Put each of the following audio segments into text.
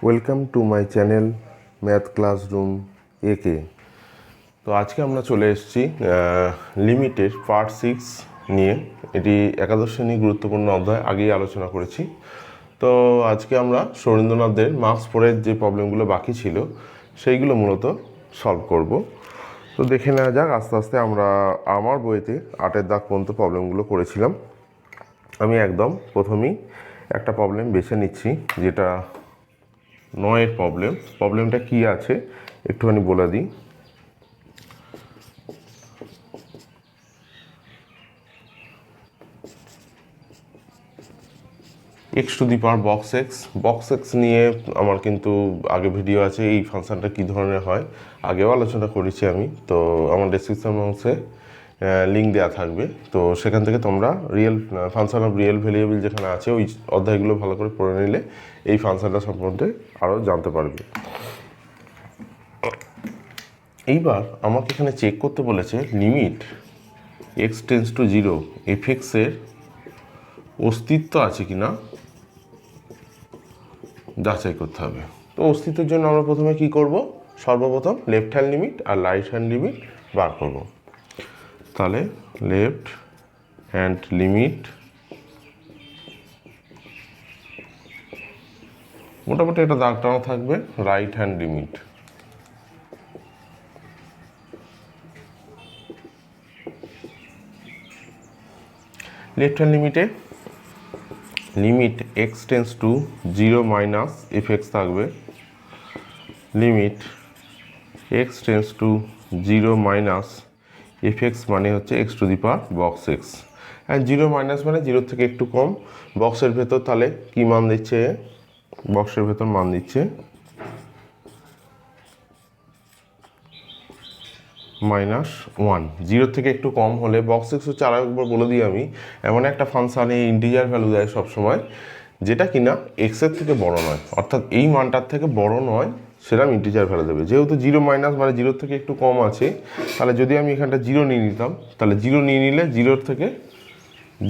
Welcome to my channel math classroom একে। তো আজকে আমরা চলে এসেছি লিমিটের পার্ট 6 নিয়ে। এটি একাদশ শ্রেণী গুরুত্বপূর্ণ অধ্যায়, আগেই আলোচনা করেছি। তো আজকে আমরা সৌরেন্দ্রনাথদের মার্কস 4-এর যে প্রবলেমগুলো বাকি ছিল সেইগুলো মূলত সলভ করব। তো দেখে নেওয়া যাক আস্তে আস্তে। আমরা আমার বইতে 8-এর দাগ পর্যন্ত প্রবলেমগুলো করেছিলাম। আমি একদম প্রথমেই একটা প্রবলেম বেছে নিচ্ছি, যেটা 9-এর প্রবলেমটা কি আছে একটুখানি বলে দিই। X to the power box x নিয়ে আমার কিন্তু আগে ভিডিও আছে। এই ফাংশনটা কী ধরনের হয় আগেও আলোচনা করেছি আমি। তো আমার ডেসক্রিপশন বক্সে লিঙ্ক দেওয়া থাকবে, তো সেখান থেকে তোমরা real function of real variable যেখানে আছে ওই অধ্যায়গুলো ভালো করে পড়ে নিলে এই ফাংশনটা সম্বন্ধে আরও জানতে পারবে। এইবার আমাকে এখানে চেক করতে বলেছে লিমিট এক্স টেন্স টু 0 এফএক্সের অস্তিত্ব আছে কিনা যাচাই করতে হবে। তো অস্তিত্বের জন্য আমরা প্রথমে কি করব, সর্বপ্রথম লেফট হ্যান্ড লিমিট আর রাইট হ্যান্ড লিমিট বার করব। তাহলে লেফট হ্যান্ড লিমিট মোটামুটি একটা দাগ টানা থাকবে, right hand limit left hand লিমিটে limit x tends to 0 minus f x থাকবে। Limit x tends to 0 minus f x মানে হচ্ছে x to the power box x, and 0 minus মানে 0 থেকে একটু কম। বক্সের ভেতর তাহলে কি মান দিচ্ছে, বক্সের ভেতর মান দিচ্ছে -1। 0 থেকে একটু কম হলে বক্স এক্স হচ্ছে, আরও একবার বলে দিই আমি, এমন একটা ফাংশানে ইন্টিজার ভ্যালু দেয় সবসময় যেটা কিনা এক্সের থেকে বড় নয়, অর্থাৎ এই মানটার থেকে বড় নয়, সেরকম ইন্টিজার ভ্যালু দেবে। যেহেতু 0 মাইনাস মানে 0 থেকে একটু কম আছে, তাহলে যদি আমি এখানটা 0 নিয়ে নিতাম, তাহলে 0 নিয়ে নিলে 0 থেকে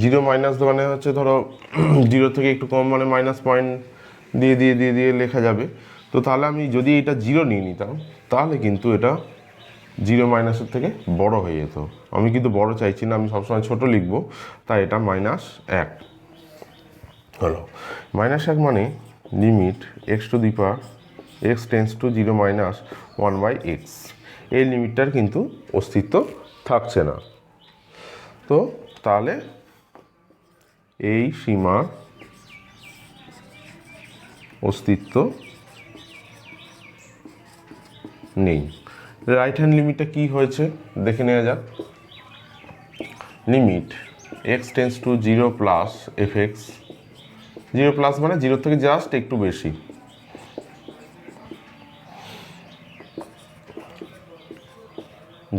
0 মাইনাস মানে হচ্ছে ধরো 0 থেকে একটু কম মানে মাইনাস পয়েন্ট দিয়ে দিয়ে দিয়ে দিয়ে লেখা যাবে। তো তাহলে আমি যদি এটা 0 নিয়ে নিতাম তাহলে কিন্তু এটা 0 মাইনাসের থেকে বড় হয়ে যেত। আমি কিন্তু বড় চাইছি না, আমি সবসময় ছোট লিখব, তাই এটা -1 হলো। -1 মানে limit x to the power x tends to 0 minus 1/x, এই লিমিটটার কিন্তু অস্তিত্ব থাকছে না। তো তাহলে এই সীমার অস্তিত্ব নেই। রাইট হ্যান্ড লিমিটটা কি হয়েছে দেখে নেওয়া যাক। Limit x tends to 0 plus FX, 0 plus মানে 0 থেকে জাস্ট একটু বেশি,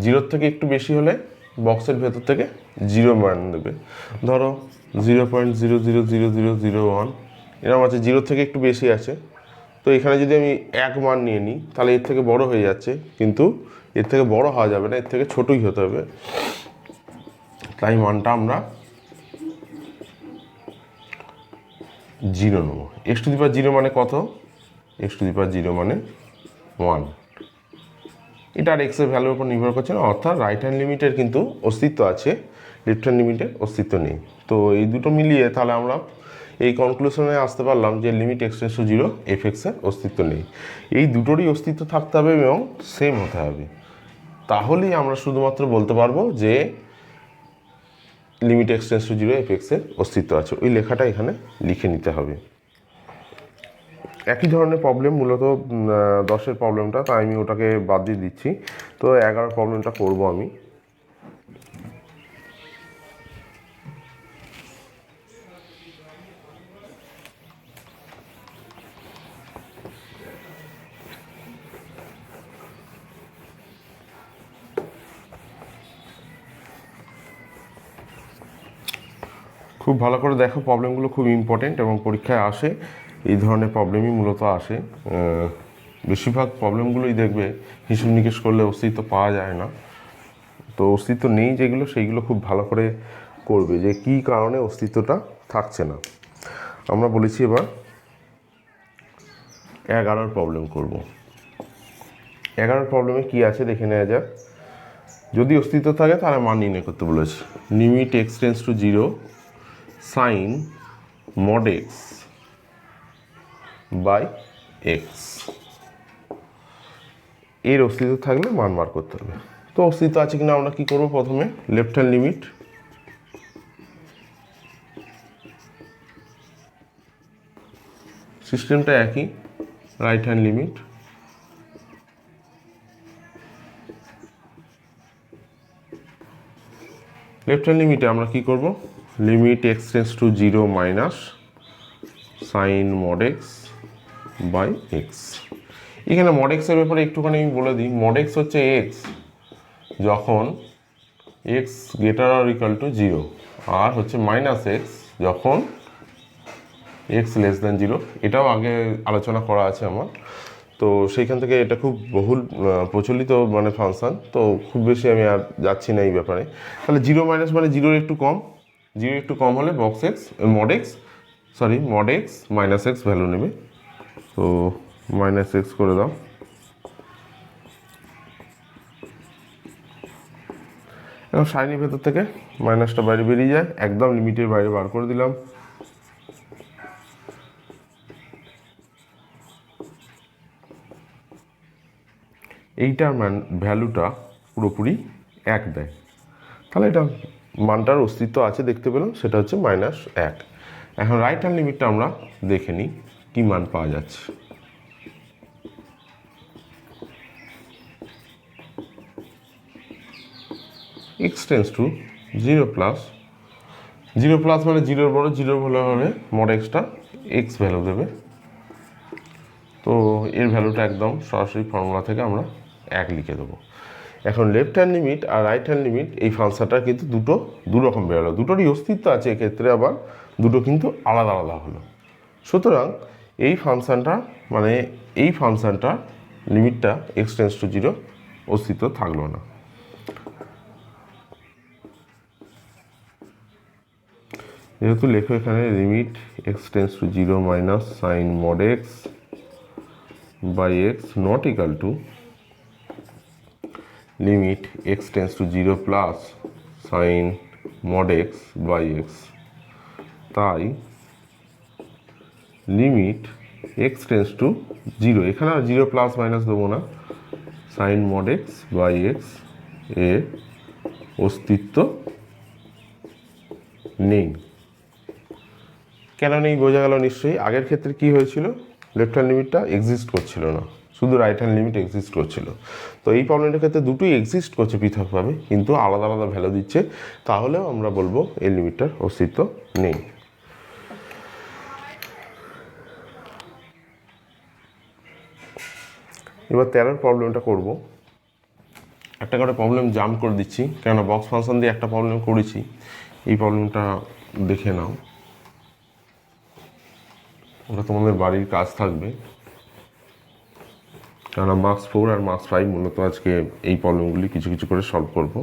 0 থেকে একটু বেশি হলে বক্সের ভেতর থেকে 0 মান দেবে। ধরো 0.000001 এরকম আছে, 0 থেকে একটু বেশি আছে। তো এখানে যদি আমি 1 মান নিয়ে নিই তাহলে এর থেকে বড় হয়ে যাচ্ছে, কিন্তু এর থেকে বড় হওয়া যাবে না, এর থেকে ছোটই হতে হবে। তাই মানটা আমরা 0 নেব। এক্স টু দি পাওয়ার 0 মানে কত, এক্স টু দি পাওয়ার 0 মানে 1। এটা আর এক্সের ভ্যালুর উপর নির্ভর করছে না, অর্থাৎ রাইট হ্যান্ড লিমিটের কিন্তু অস্তিত্ব আছে, লেফট হ্যান্ড লিমিটের অস্তিত্ব নেই। তো এই দুটো মিলিয়ে তাহলে আমরা এই কনক্লুশনে আসতে পারলাম যে লিমিট এক্স টেন্স টু 0 এফএক্সের অস্তিত্ব নেই। এই দুটোরই অস্তিত্ব থাকতে হবে এবং সেম হতে হবে, তাহলেই আমরা শুধুমাত্র বলতে পারবো যে লিমিট এক্স টেন্স টু 0 এফএক্সের অস্তিত্ব আছে। ওই লেখাটা এখানে লিখে নিতে হবে। একই ধরনের প্রবলেম মূলত 10-এর প্রবলেমটা, তাই আমি ওটাকে বাদ দিয়ে দিচ্ছি। তো 11 প্রবলেমটা করব আমি। খুব ভালো করে দেখো, প্রবলেমগুলো খুব ইম্পর্টেন্ট এবং পরীক্ষায় আসে এই ধরনের প্রবলেমই মূলত আসে। বেশিরভাগ প্রবলেমগুলোই দেখবে হিসেব নিকেশ করলে অস্তিত্ব পাওয়া যায় না। তো অস্তিত্ব নেই যেগুলো, সেইগুলো খুব ভালো করে করবে যে কী কারণে অস্তিত্বটা থাকছে না। আমরা বলেছি এবার 11 প্রবলেম করব। 11 প্রবলেমে কি আছে দেখে নেওয়া যাক। যদি অস্তিত্ব থাকে তাহলে মান নির্ণয় করতে বলেছে। Limit x tends to 0 sine mod x by x, এর অস্তিত্ব থাকলে মান বার করতে হবে। তো অস্তিত্ব আছে কিনা আমরা কি করব, প্রথমে লেফট হ্যান্ড লিমিট, সিস্টেমটা একই, right hand limit, left hand লিমিটে আমরা কি করব, limit x tends to 0 minus sine mod x by x. এখানে মড এক্সের ব্যাপারে একটুখানি আমি বলে দিই। মড এক্স হচ্ছে এক্স যখন x greater or equal to 0, আর হচ্ছে মাইনাস এক্স যখন এক্স লেস দেন 0। এটাও আগে আলোচনা করা আছে আমার, তো সেইখান থেকে এটা খুব বহুল প্রচলিত মানে ফাংশান, তো খুব বেশি আমি আর যাচ্ছি না এই ব্যাপারে। তাহলে 0 মাইনাস মানে 0 একটু কম, 0 একটু কম হলে box x mod x minus x value নেবে। তো মাইনাস এক্স করে দাও। এখন সাইনের ভেতর থেকে মাইনাসটা বাইরে বেরিয়ে যায়, একদম লিমিটের বাইরে বার করে দিলাম। এইটার ভ্যালুটা পুরোপুরি 1 দেয়, তাহলে এটা মানটার অস্তিত্ব আছে দেখতে পেলাম, সেটা হচ্ছে -1। এখন রাইট হ্যান্ড লিমিটটা আমরা দেখে নিই কী মান পাওয়া যাচ্ছে। X tends to 0 plus, 0 plus মানে 0 বড়, 0 ভালো হলে মড এক্সটা এক্স ভ্যালু দেবে। তো এর ভ্যালুটা একদম সরাসরি ফর্মুলা থেকে আমরা 1 লিখে দেবো। এখন লেফট হ্যান্ড লিমিট আর রাইট হ্যান্ড লিমিট এই ফাংশনটা কিন্তু দু রকম বেরোলো, দুটোরই অস্তিত্ব আছে এক্ষেত্রে, আবার দুটো কিন্তু আলাদা আলাদা হলো। সুতরাং এই ফাংশনটা লিমিটটা এক্স টেন্স টু 0 অস্তিত্ব থাকলো না। যেহেতু লেখো এখানে limit x tends to 0 minus sine mod x by x not equal to limit x tends to 0 plus sine mod x by x, তাই লিমিট এক্স টেন্স টু 0, এখানে আর 0 প্লাস মাইনাস দেবো না, sine mod x by x এর অস্তিত্ব নেই। কেন নেই বোঝা গেল নিশ্চয়ই। আগের ক্ষেত্রে কি হয়েছিল, লেফট হ্যান্ড লিমিটটা এক্সিস্ট করছিল না, শুধু রাইট হ্যান্ড লিমিট এক্সিস্ট করছিল। তো এই প্রবলেমটার ক্ষেত্রে দুটোই এক্সিস্ট করছে পৃথকভাবে, কিন্তু আলাদা আলাদা ভ্যালু দিচ্ছে, তাহলেও আমরা বলবো এই লিমিটটার অস্তিত্ব নেই। এবার 13 প্রবলেমটা করব। একটা করে প্রবলেম জাম্প করে দিচ্ছি, কেননা বক্স ফাংশন দিয়ে একটা প্রবলেম করেছি। এই প্রবলেমটা দেখে নাও, ওটা তোমাদের বাড়ির কাজ থাকবে, কেননা মার্কস 4 আর মার্কস 5 মূলত আজকে এই প্রবলেমগুলি কিছু কিছু করে সলভ করব।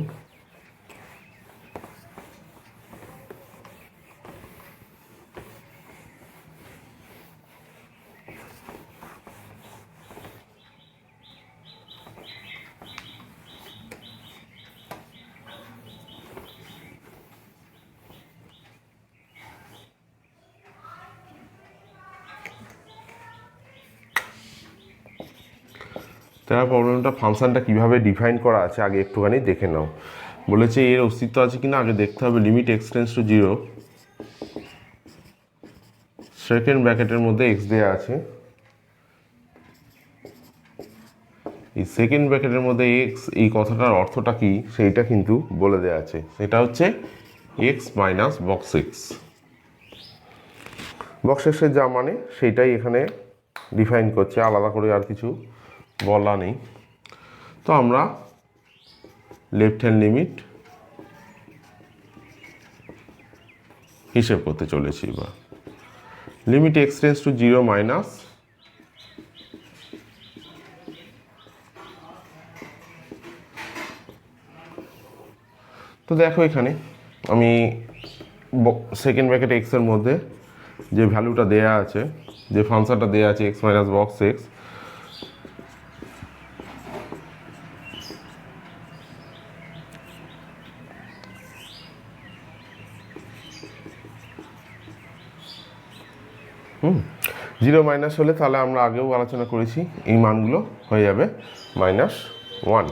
তারা প্রবলেমটা ফাংশনটা কীভাবে ডিফাইন করা আছে আগে একটুখানি দেখে নাও। বলেছে এর অস্তিত্ব আছে কিনা আগে দেখতে হবে। Limit x tends to 0, second ব্র্যাকেটের মধ্যে এক্স দেওয়া আছে, এই সেকেন্ড ব্র্যাকেটের মধ্যে এক্স, এই কথাটার অর্থটা কি সেইটা কিন্তু বলে দেওয়া আছে, সেটা হচ্ছে x minus box x. Box এক্সের যা মানে সেইটাই এখানে ডিফাইন করছে, আলাদা করে আর কিছু বলা নেই। তো আমরা লেফট হ্যান্ড লিমিট হিসেব করতে চলেছি। এবার limit x tends to 0 minus তো দেখো এখানে আমি সেকেন্ড ব্র্যাকেট এক্সের মধ্যে যে ভ্যালুটা দেয়া আছে যে ফাংশনটা দেওয়া আছে x minus box x, zero minus হলে তাহলে আমরা আগেও আলোচনা করেছি এই মানগুলো হয়ে যাবে -1।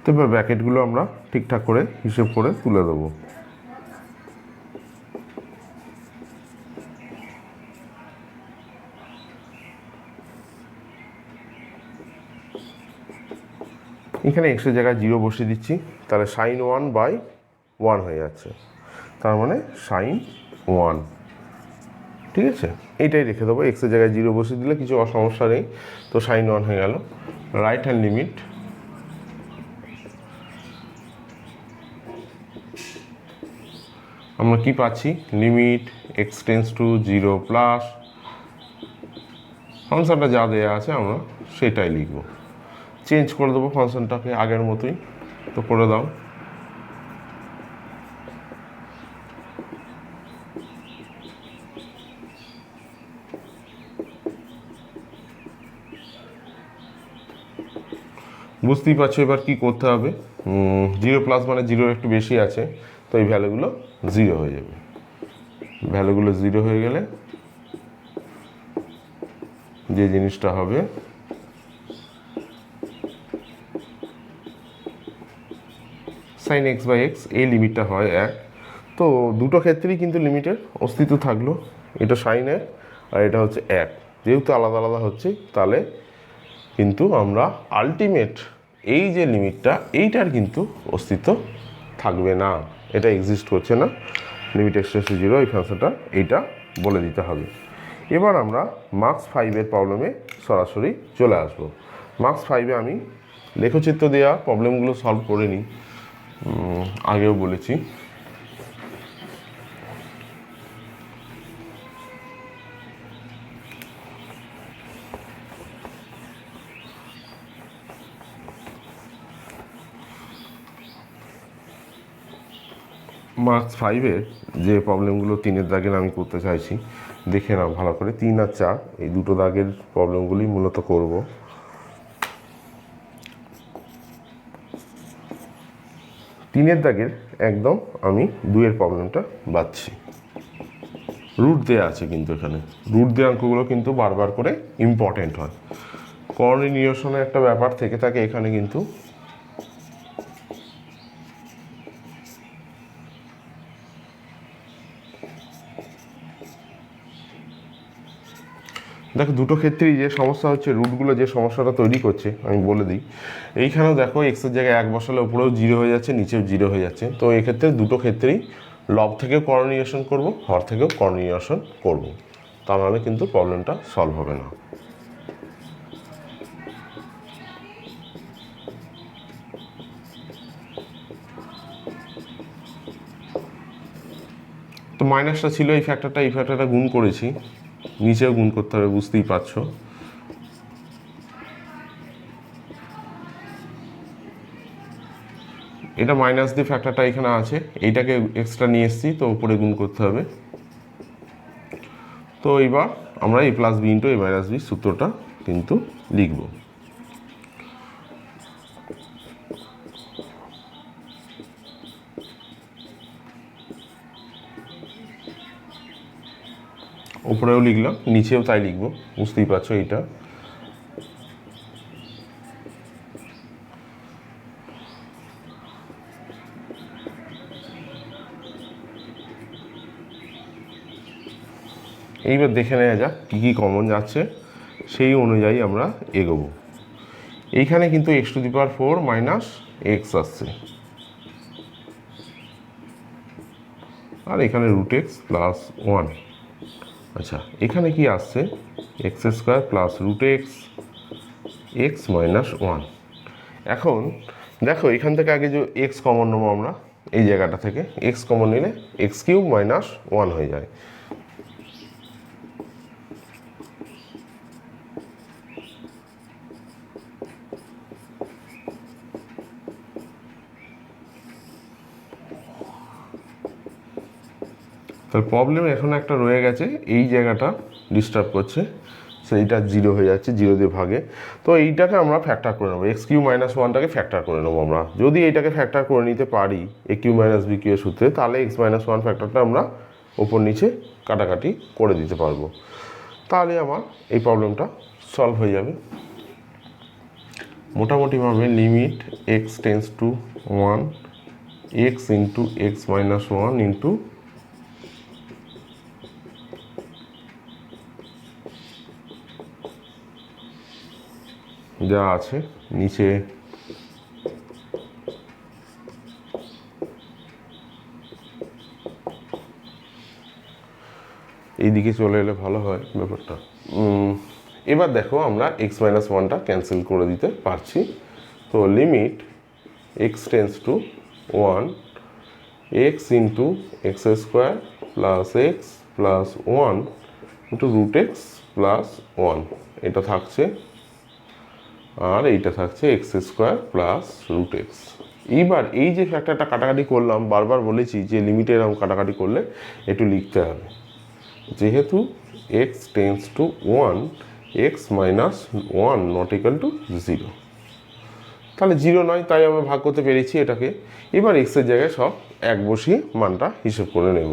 তো এবার ব্র্যাকেটগুলো আমরা ঠিকঠাক করে হিসেব করে তুলে দেবো। এখানে এক্সের জায়গায় 0 বসিয়ে দিচ্ছি, তাহলে sin1/1 হয়ে যাচ্ছে, তার মানে sin1। ঠিক আছে, এইটাই রেখে দেবো। এক্সের জায়গায় 0 বসিয়ে দিলে কিছু সমস্যা নেই, তো sin1 হয়ে গেল। রাইট হ্যান্ড লিমিট আমরা কি পাচ্ছি, limit x tends to 0 plus ফাংশনটা যা দেওয়া আছে আমরা সেটাই লিখব। চেঞ্জ করে দেবো ফাংশনটাকে আগের মতোই, তো করে দাও। বুঝতেই পারছো এবার কি করতে হবে। 0 প্লাস মানে 0 একটু বেশি আছে, তো এই ভ্যালুগুলো 0 হয়ে যাবে। ভ্যালুগুলো 0 হয়ে গেলে যে জিনিসটা হবে, sin x/x এই লিমিটটা হয় 1। তো দুটো ক্ষেত্রেই কিন্তু লিমিটের অস্তিত্ব থাকলো, এটা sin 1 আর এটা হচ্ছে 1। যেহেতু আলাদা আলাদা হচ্ছে, তাহলে কিন্তু আমরা আলটিমেট এই যে লিমিটটা এইটার কিন্তু অস্তিত্ব থাকবে না, এটা এক্সিস্ট করছে না। লিমিট এক্স টেন্ডস টু 0 এই ফাংশনটা এইটা বলে দিতে হবে। এবার আমরা মার্কস 5-এর প্রবলেমে সরাসরি চলে আসব। মার্কস 5-এ আমি লেখচিত্র দেওয়া প্রবলেমগুলো সলভ করে নিই, আগেও বলেছি। মার্কস 5-এর যে প্রবলেমগুলো 3-এর দাগের আমি করতে চাইছি, দেখে নাও ভালো করে। 3 আর 4 এই দুটো দাগের প্রবলেমগুলি মূলত করব। 3-এর দাগের একদম আমি 2-এর প্রবলেমটা বাঁচছি। রুট দেওয়া আছে, কিন্তু এখানে রুট দেওয়া অঙ্কগুলো কিন্তু বারবার করে ইম্পর্টেন্ট হয়। করণীয় নিরসনের একটা ব্যাপার থেকে থাকে এখানে, কিন্তু দেখো দুটো ক্ষেত্রেই যে সমস্যা হচ্ছে, রুটগুলো যে সমস্যাটা তৈরি করছে আমি বলে দিই। এইখানেও দেখো এক্সের জায়গায় 1 বসালে উপরেও 0 হয়ে যাচ্ছে, নিচেও 0 হয়ে যাচ্ছে। তো এক্ষেত্রে দুটো ক্ষেত্রেই লব থেকেও করণীয় নিরসন করবো, হর থেকেও করণীয় নিরসন করবো, তা নাহলে কিন্তু প্রবলেমটা সলভ হবে না। তো মাইনাসটা ছিল এই ফ্যাক্টরটা গুণ করেছি, নিচেও গুণ করতে হবে, বুঝতেই পারছো। এটা মাইনাস দিয়ে ফ্যাক্টরটা এখানে আছে, এইটাকে এক্সট্রা নিয়ে এসেছি, তো উপরে গুণ করতে হবে। তো এবার আমরা a plus b into a minus b সূত্রটা কিন্তু লিখব। উপরেও লিখলাম, নিচেও তাই লিখবো, বুঝতেই পারছো। এইটা এইবার দেখে নেওয়া যাক কী কী কমন যাচ্ছে, সেই অনুযায়ী আমরা এগোবো। এইখানে কিন্তু x⁴ মাইনাস এক্স আসছে, আর এখানে √x প্লাস 1। আচ্ছা, এখানে কি আসছে, x² plus √x x minus 1। এখন দেখো এখান থেকে আগে যে এক্স কমন নেবো আমরা, এই জায়গাটা থেকে এক্স কমন নিলে x³ - 1 হয়ে যায়। তার প্রবলেম এখন একটা রয়ে গেছে, এই জায়গাটা ডিস্টার্ব করছে, সেইটা জিরো হয়ে যাচ্ছে, জিরো দিয়ে ভাগে। তো এইটাকে আমরা ফ্যাক্টর করে নেবো, এক্স কিউ মাইনাস ওয়ানটাকে ফ্যাক্টর করে নেবো আমরা। যদি এইটাকে ফ্যাক্টর করে নিতে পারি এ কিউ মাইনাস বি কিউ এর সূত্রে, তাহলে এক্স মাইনাস ওয়ান ফ্যাক্টরটা আমরা ওপর নিচে কাটাকাটি করে দিতে পারবো। তাহলে আমার এই প্রবলেমটা সলভ হয়ে যাবে। মোটামুটিভাবে limit x tends to one x into x minus one into যা আছে নিচে এইদিকে চলে এলে ভালো হয় ব্যাপারটা। এবার দেখো আমরা এক্স মাইনাস ওয়ানটা ক্যান্সেল করে দিতে পারছি। তো limit x tends to one x into x square plus x plus one into root x plus one, এটা থাকছে, আর এইটা থাকছে x square plus root x. এইবার এই যে ফ্যাক্টরটা কাটাকাটি করলাম, বারবার বলেছি যে লিমিটে এরকম কাটাকাটি করলে একটু লিখতে হবে, যেহেতু x tends to one x minus one not equal two zero, তাহলে জিরো নয়, তাই আমরা ভাগ করতে পেরেছি এটাকে। এবার এক্সের জায়গায় সব এক বসিয়ে মানটা হিসেব করে নেব।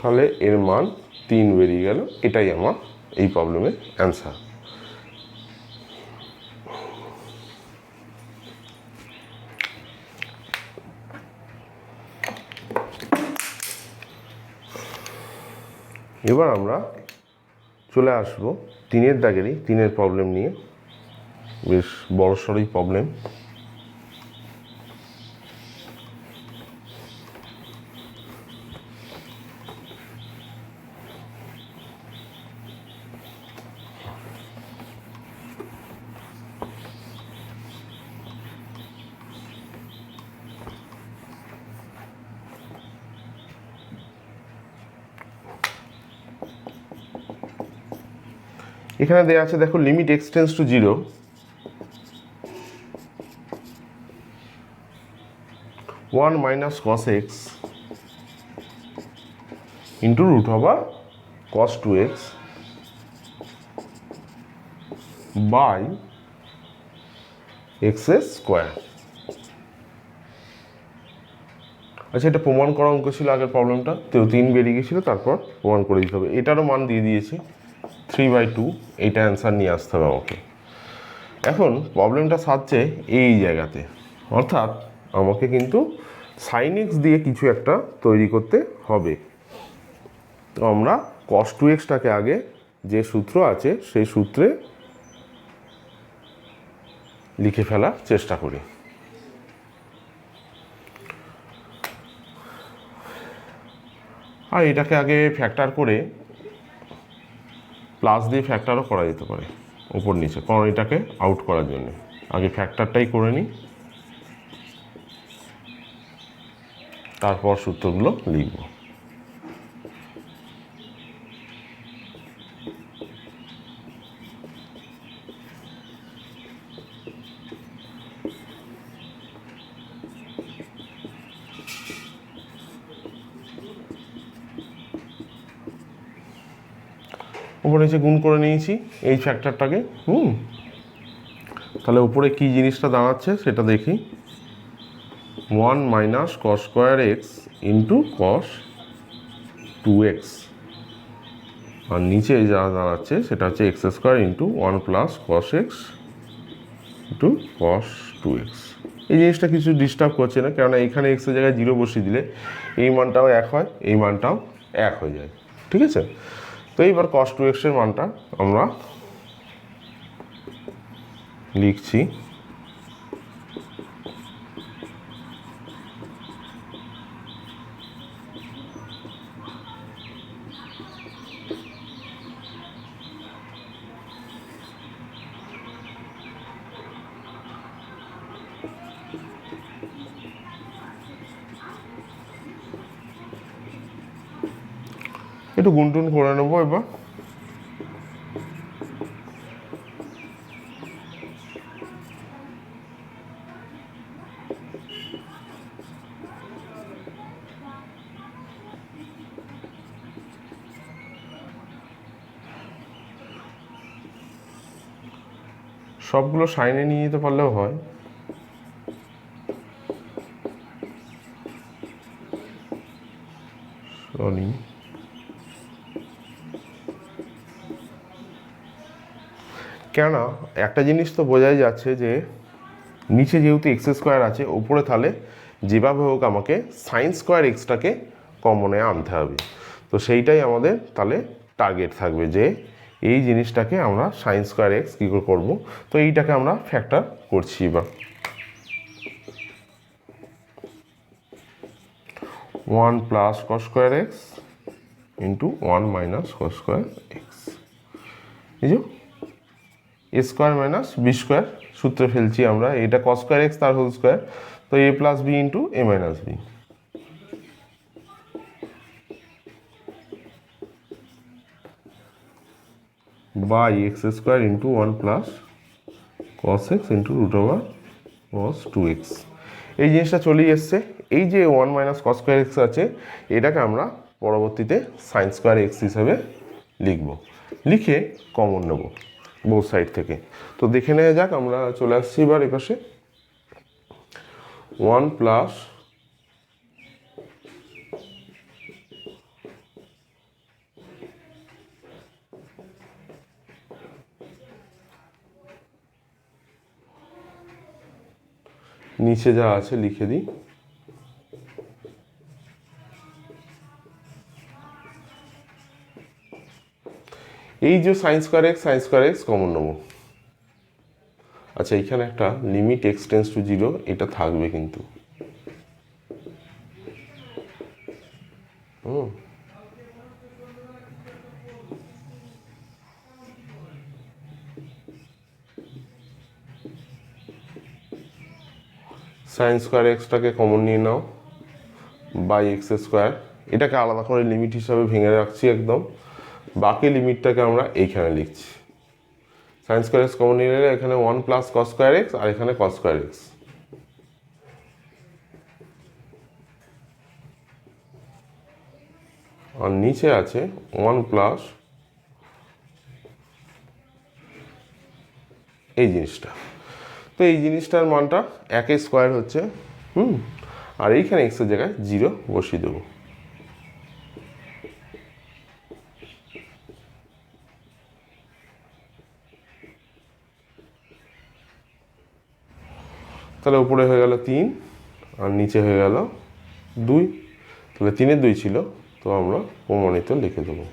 তাহলে এর মান 3 বেরিয়ে গেল, এটাই আমার এই প্রবলেমের অ্যান্সার। এবার আমরা চলে আসব 3-এর দাগেরই 3-এর প্রবলেম নিয়ে, বেশ বড়সড়ই প্রবলেম। এখানে দেওয়া আছে দেখো limit x tends to zero one minus cos x into root over cos two x by x square. আচ্ছা, এটা প্রমাণ করা অঙ্ক ছিল আগের প্রবলেমটা, তো 3 বেরিয়ে গেছিলো, তারপর প্রমাণ করে দিতে হবে। এটারও মান দিয়ে দিয়েছি 3/2, এইটা অ্যান্সার নিয়ে আসতে হবে আমাকে। এখন প্রবলেমটা সাজছে এই জায়গাতে, অর্থাৎ আমাকে কিন্তু সাইন এক্স দিয়ে কিছু একটা তৈরি করতে হবে। তো আমরা কস টু এক্সটাকে আগে যে সূত্র আছে সেই সূত্রে লিখে ফেলার চেষ্টা করি। আর এটাকে আগে ফ্যাক্টর করে প্লাস দিয়ে ফ্যাক্টরও করা যেতে পারে ওপর নিচে, কারণ এটাকে আউট করার জন্য আগে ফ্যাক্টরটাই করে নিই, তারপর সূত্রগুলো লিখব। উপরে নিচে গুণ করে নিয়েছি এই ফ্যাক্টরটাকে। তাহলে উপরে কি জিনিসটা দাঁড়াচ্ছে সেটা দেখি, 1 minus cos square x into cos 2x, আর নিচে যা দাঁড়াচ্ছে সেটা হচ্ছে x square into 1 plus cos x into cos 2x। এই জিনিসটা কিছু ডিস্টার্ব করছে না, কেননা এখানে এক্সের জায়গায় 0 বসিয়ে দিলে এই মানটাও 1 হয়, এই মানটাও 1 হয়ে যায়, ঠিক আছে। তো এইবার কস 2x এর মানটা আমরা লিখছি একটু গুনটুন করে নেবো এবার। সবগুলো সাইনে নিয়ে যেতে পারলেও হয়। সরি, কেননা একটা জিনিস তো বোঝাই যাচ্ছে যে নিচে যেহেতু এক্স স্কোয়ার আছে, ওপরে তাহলে যেভাবে হোক আমাকে সাইন স্কোয়ার এক্সটাকে কমনে আনতে হবে। তো সেইটাই আমাদের তাহলে টার্গেট থাকবে যে এই জিনিসটাকে আমরা সাইন স্কোয়ার এক্স কী করে করবো। তো এইটাকে আমরা ফ্যাক্টর করছি এবার। 1 plus cos square x into 1 minus cos square x, এই যে a square minus b square সূত্রে ফেলছি আমরা, এটা কস স্কোয়ার এক্স তার হোল স্কোয়ার, তো a plus b into a minus b by x square into 1 plus cos x into root over cos 2x। এই জিনিসটা চলেই এসছে। এই যে 1 মাইনাস কস স্কোয়ার এক্স আছে, এটাকে আমরা পরবর্তীতে সাইন স্কোয়ার এক্স হিসাবে লিখব, লিখে কমন নেব বোথ সাইড থেকে। তো দেখে নেওয়া যাক, আমরা চলে আসছি এবার এপাশে। 1 প্লাস নিচে যা আছে লিখে দিই, এই যে সাইন স্কোয়ার এক্স কমন নেব। আচ্ছা, এইখানে একটা লিমিট এক্স টেন্স টু 0 এটা থাকবে কিন্তু। সাইন স্কোয়ার এক্সটাকে কমন নিয়ে নাও বাই এক্স স্কোয়ার, এটাকে আলাদা করে লিমিট হিসাবে ভেঙে রাখছি একদম। বাকি লিমিটটাকে আমরা এইখানে লিখছি। সাইন স্কোয়ার এক্স কমন নিয়ে নিলে এখানে 1 প্লাস কস স্কোয়ার এক্স আর এখানে কস স্কোয়ার এক্স। আর নিচে আছে 1 প্লাস এই জিনিসটা। তো এই জিনিসটার মানটা 1 স্কোয়ার হচ্ছে, আর এইখানে এক্সের জায়গায় 0 বসিয়ে দেবো। তাহলে উপরে হয়ে গেল 3 আর নিচে হয়ে গেল 2। তাহলে 3-এর 2 ছিল, তো আমরা প্রমাণিত লিখে দেবো।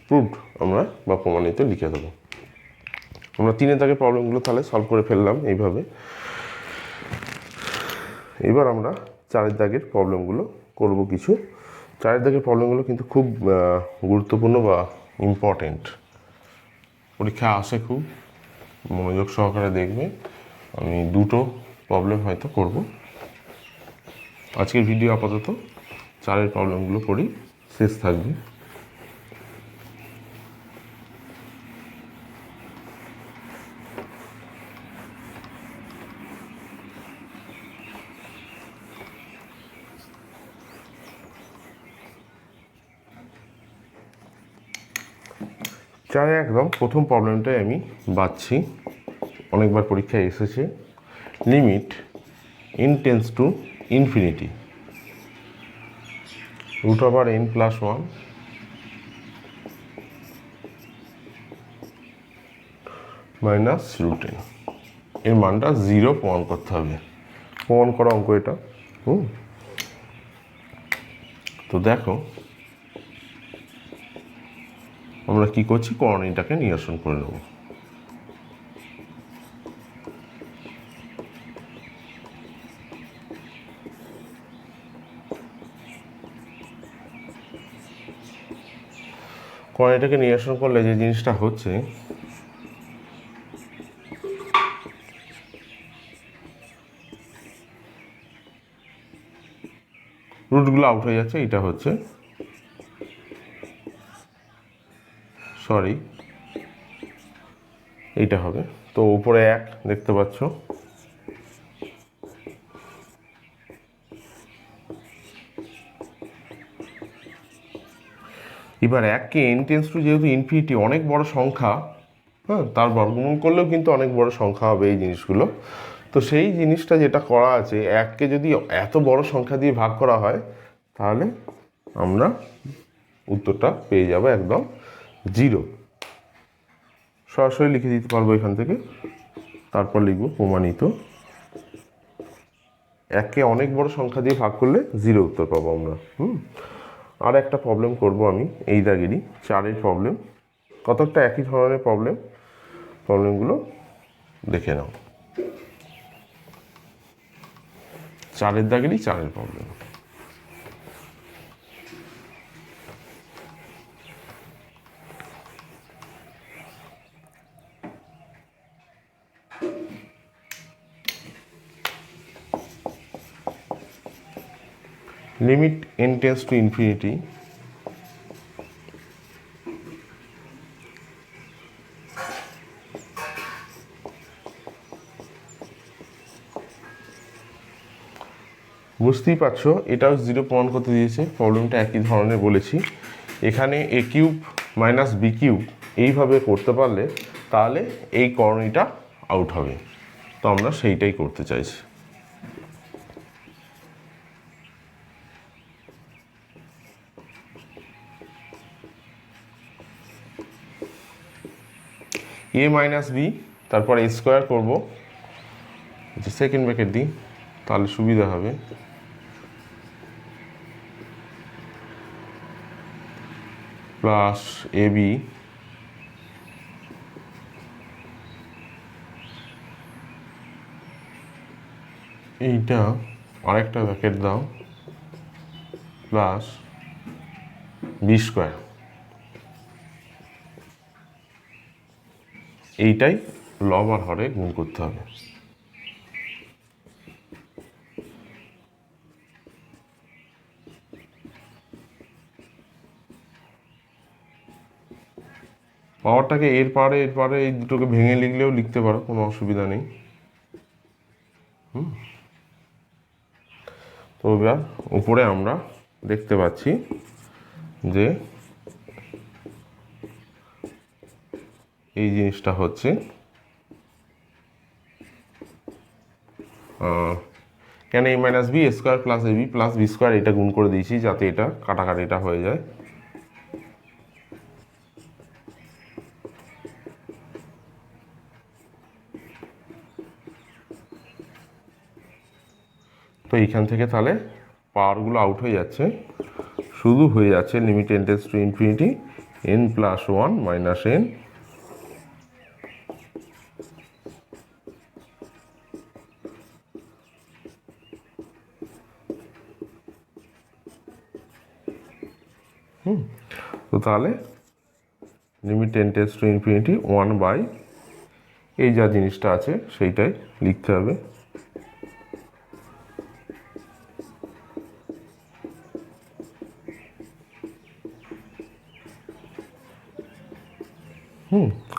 প্রুভড আমরা বা প্রমাণিত লিখে দেবো। আমরা 3-এর দাগের প্রবলেমগুলো তাহলে সলভ করে ফেললাম এইভাবে। এবার আমরা 4-এর দাগের প্রবলেমগুলো করব কিছু। 4-এর দাগের প্রবলেমগুলো কিন্তু খুব গুরুত্বপূর্ণ বা ইম্পর্টেন্ট, পরীক্ষা আসে, খুব মনোযোগ সহকারে দেখবে। আমি 2টো প্রবলেম হয়তো করব। আজকের ভিডিও আপাতত 4-এর প্রবলেমগুলো করি, শেষ থাকবে। চারে একদম প্রথম প্রবলেমটাই আমি বাঁচছি, অনেকবার পরীক্ষায় এসেছে। Limit n tends to infinity root over n plus 1 minus root n, এর মানটা 0 প্রমাণ করতে হবে। প্রমাণ করা অঙ্ক এটা। তো দেখো আমরা কি করছি, করণীটাকে নিরসন করে নেব। করণীটাকে নিরসন করলে যে জিনিসটা হচ্ছে, √1 রুটগুলো আউট হয়ে যাচ্ছে। এটা হচ্ছে সরি এইটা হবে। তো উপরে 1 দেখতে পাচ্ছ, এবার 1কে n টেন্স টু যেহেতু ইনফিনিটি অনেক বড় সংখ্যা, হ্যাঁ, তার বর্গমূল করলেও কিন্তু অনেক বড় সংখ্যা হবে এই জিনিসগুলো। তো সেই জিনিসটা যেটা করা আছে, 1কে যদি এত বড় সংখ্যা দিয়ে ভাগ করা হয় তাহলে আমরা উত্তরটা পেয়ে যাব একদম 0। সরাসরি লিখে দিতে পারবো এখান থেকে, তারপর লিখব প্রমাণিত 1কে অনেক বড় সংখ্যা দিয়ে ভাগ করলে 0 উত্তর পাবো আমরা। আর একটা প্রবলেম করব আমি এই দাগেরই, 4-এর প্রবলেম। কতকটা একই ধরনের প্রবলেমগুলো দেখে নাও। 4-এর দাগেরই 4-এর problem. Limit n tends to infinity বুঝতেই পারছো, এটাও 0 প্রমাণ করতে দিয়েছে। প্রবলেমটা একই ধরনের বলেছি। এখানে a³ - b³ এইভাবে করতে পারলে তাহলে এই কর্ণীটা আউট হবে। তো আমরা সেইটাই করতে চাইছি। a - b, তারপর a স্কোয়ার করবো, সেকেন্ড ব্র্যাকেট দিই তাহলে সুবিধা হবে। প্লাস ab, এইটা আরেকটা ব্র্যাকেট দাও, প্লাস b স্কোয়ার। এইটাই লব আর হরে গুণ করতে হবে। পাওয়ারটাকে এর পারে এই দুটোকে ভেঙে লিখলেও লিখতে পারো, কোনো অসুবিধা নেই। তো এবার উপরে আমরা দেখতে পাচ্ছি যে এই জিনিসটা হচ্ছে কেন a - b square plus ab plus b square, এটা গুণ করে দিয়েছি যাতে এটা কাটাকাটিটা হয়ে যায়। তো এইখান থেকে তাহলে পাওয়ারগুলো আউট হয়ে যাচ্ছে, শুধু হয়ে যাচ্ছে limit n tends to infinity n + 1 - n। তো তাহলে limit n tends to infinity 1/, এই যা জিনিসটা আছে সেইটাই লিখতে হবে।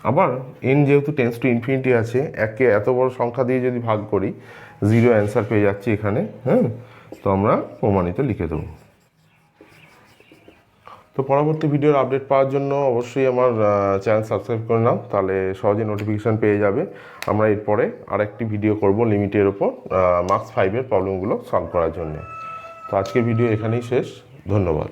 আবার n যেহেতু টেন্স টু ইনফিনিটি আছে, একে এত বড় সংখ্যা দিয়ে যদি ভাগ করি 0 অ্যান্সার পেয়ে যাচ্ছি এখানে। তো আমরা প্রমাণিত লিখে দেবো। তো পরবর্তী ভিডিওর আপডেট পাওয়ার জন্য অবশ্যই আমার চ্যানেল সাবস্ক্রাইব করে নাও, তাহলে সহজে নোটিফিকেশান পেয়ে যাবে। আমরা এরপরে আরেকটি ভিডিও করব লিমিটের ওপর, মার্কস 5-এর প্রবলেমগুলো সলভ করার জন্য। তো আজকের ভিডিও এখানেই শেষ। ধন্যবাদ।